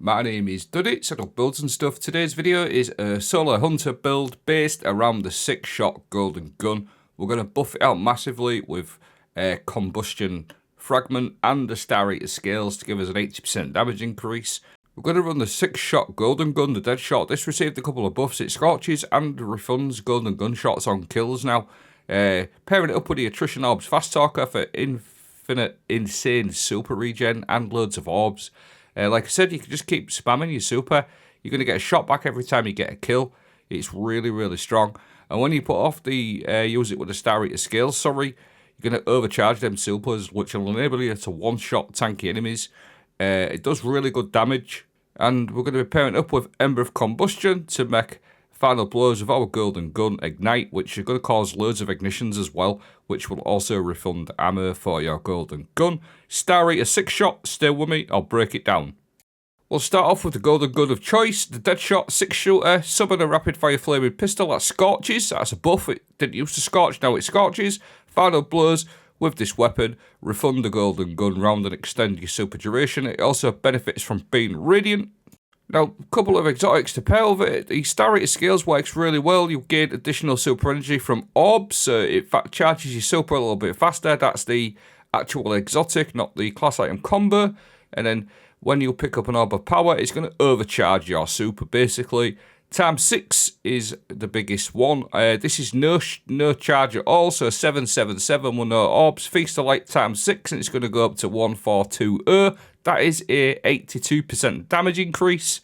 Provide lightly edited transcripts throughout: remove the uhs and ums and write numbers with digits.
My name is Duddy, set up builds and stuff. Today's video is a solo hunter build based around the 6-shot golden gun. We're going to buff it out massively with Combustion fragment and the Stareater scales to give us an 80% damage increase. We're going to run the 6-shot golden gun, the dead shot. This received a couple of buffs. It scorches and refunds golden gunshots on kills now. Pairing it up with the attrition orbs fast talker for infinite insane super regen and loads of orbs. Like I said, you can just keep spamming your super. You're going to get a shot back every time you get a kill. It's really strong. And when you put off the use it with the Stareater scales, you're going to overcharge them supers, which will enable you to one-shot tanky enemies. It does really good damage. And we're going to be pairing up with Ember of Combustion to make final blows of our golden gun ignite, which is going to cause loads of ignitions as well, which will also refund ammo for your golden gun. Stareater 6-shot, stay with me, I'll break it down. We'll start off with the golden gun of choice, the dead shot 6-shooter, summon a rapid fire flaming pistol that scorches. That's a buff, it didn't used to scorch, now it scorches. Final blows with this weapon refund the golden gun round and extend your super duration. It also benefits from being radiant. Now, a couple of exotics to pair with it. The Stareater scales works really well. You gain additional super energy from orbs, so it charges your super a little bit faster. That's the actual exotic, not the class item combo. And then when you pick up an orb of power, it's going to overcharge your super, basically. Times 6 is the biggest one. This is no charge at all, so 777 with no orbs. Feast of Light times 6, and it's going to go up to 1420. That is a 82% damage increase.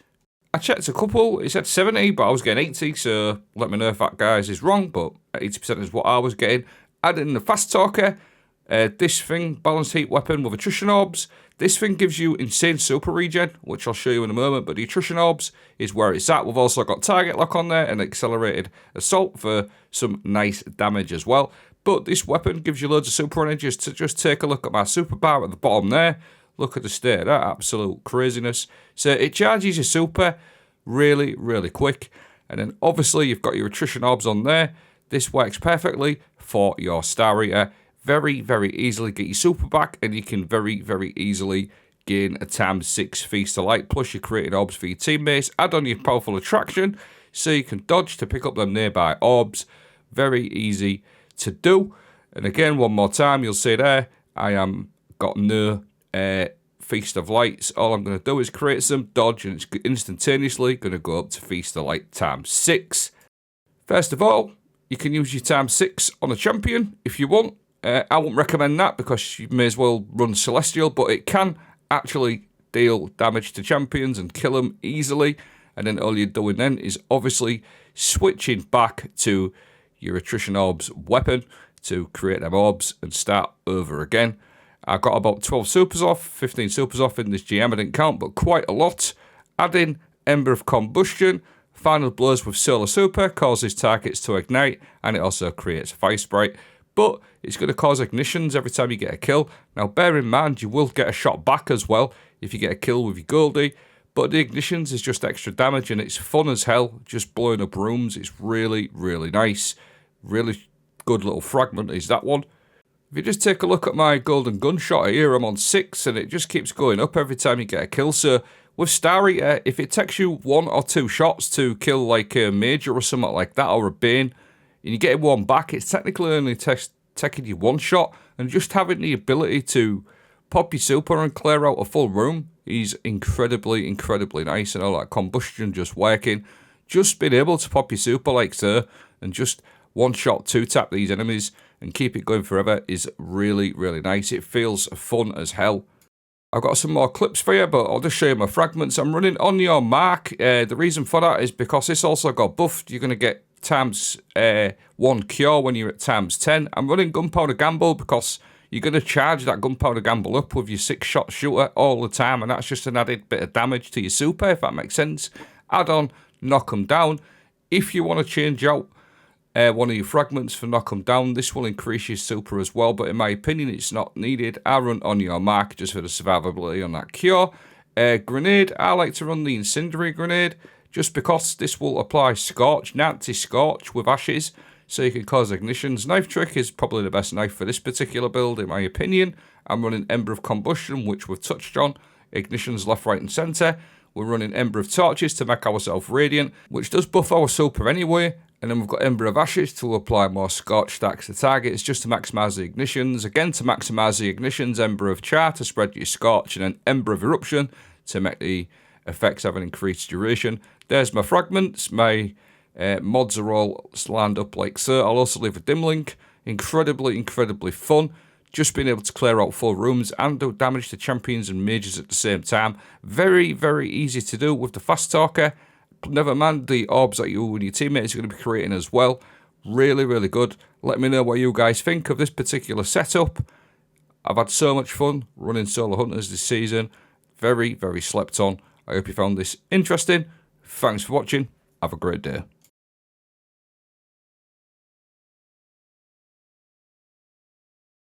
I checked a couple, it said 70, but I was getting 80, so let me know if that guys is wrong, but 80% is what I was getting. Add in the fast talker, this thing, balanced heat weapon with attrition orbs. This thing gives you insane super regen, which I'll show you in a moment, but the attrition orbs is where it's at. We've also got target lock on there and accelerated assault for some nice damage as well. But this weapon gives you loads of super energy. Just take a look at my super bar at the bottom there. Look at the state of that, absolute craziness. So it charges your super really quick. And then obviously you've got your attrition orbs on there. This works perfectly for your Stareater. Very easily get your super back, and you can very easily gain a times 6 Feast of Light, plus you created orbs for your teammates. Add on your powerful attraction, so you can dodge to pick up them nearby orbs. Very easy to do. And again, one more time, you'll see there, I am got no Feast of Lights. All I'm going to do is create some dodge, and it's instantaneously going to go up to Feast of Light times 6. First of all, you can use your times 6 on a champion if you want. I wouldn't recommend that because you may as well run Celestial, but it can actually deal damage to champions and kill them easily. And then all you're doing then is obviously switching back to your attrition orbs weapon to create them orbs and start over again. I got about 12 supers off, 15 supers off in this GM. I didn't count, but quite a lot. Add in Ember of Combustion. Final blows with solar super causes targets to ignite, and it also creates fire sprite. But it's going to cause ignitions every time you get a kill. Now, bear in mind, you will get a shot back as well if you get a kill with your Goldie. But the ignitions is just extra damage, and it's fun as hell, just blowing up rooms. It's really nice. Really good little fragment is that one. If you just take a look at my golden gunshot here, I'm on 6, and it just keeps going up every time you get a kill. So with Stareater, if it takes you 1 or 2 shots to kill like a Major or something like that, or a Bane, and you get one back, it's technically only taking you 1 shot, and just having the ability to pop your super and clear out a full room is incredibly nice. And all that combustion just working, just being able to pop your super like so, and just 1-shot 2-tap these enemies and keep it going forever is really nice. It feels fun as hell. I've got some more clips for you, but I'll just show you my fragments. I'm running on your mark. The reason for that is because this also got buffed. You're going to get times 1 cure when you're at times 10. I'm running Gunpowder Gamble because you're going to charge that Gunpowder Gamble up with your 6-shot shooter all the time, and that's just an added bit of damage to your super, if that makes sense. Add on Knock 'em Down. If you want to change out one of your fragments for Knock 'em Down, this will increase your super as well, but in my opinion it's not needed. I run on your mark just for the survivability on that cure. Grenade, I like to run the Incendiary Grenade just because this will apply Scorch, Nancy Scorch with ashes, so you can cause ignitions. Knife Trick is probably the best knife for this particular build in my opinion. I'm running Ember of Combustion, which we've touched on. Ignitions left, right and centre. We're running Ember of Torches to make ourselves radiant, which does buff our super anyway. And then we've got Ember of Ashes to apply more Scorch stacks to targets, just to maximise the ignitions. Again, to maximise the ignitions, Ember of Char to spread your Scorch, and then Ember of Eruption to make the effects have an increased duration. There's my fragments. My mods are all lined up like so. I'll also leave a dim link. Incredibly fun. Just being able to clear out full rooms and do damage to champions and mages at the same time. Very easy to do with the fast talker. Never mind the orbs that you and your teammates are going to be creating as well. Really good. Let me know what you guys think of this particular setup. I've had so much fun running Solo Hunters this season. Very slept on. I hope you found this interesting. Thanks for watching. Have a great day.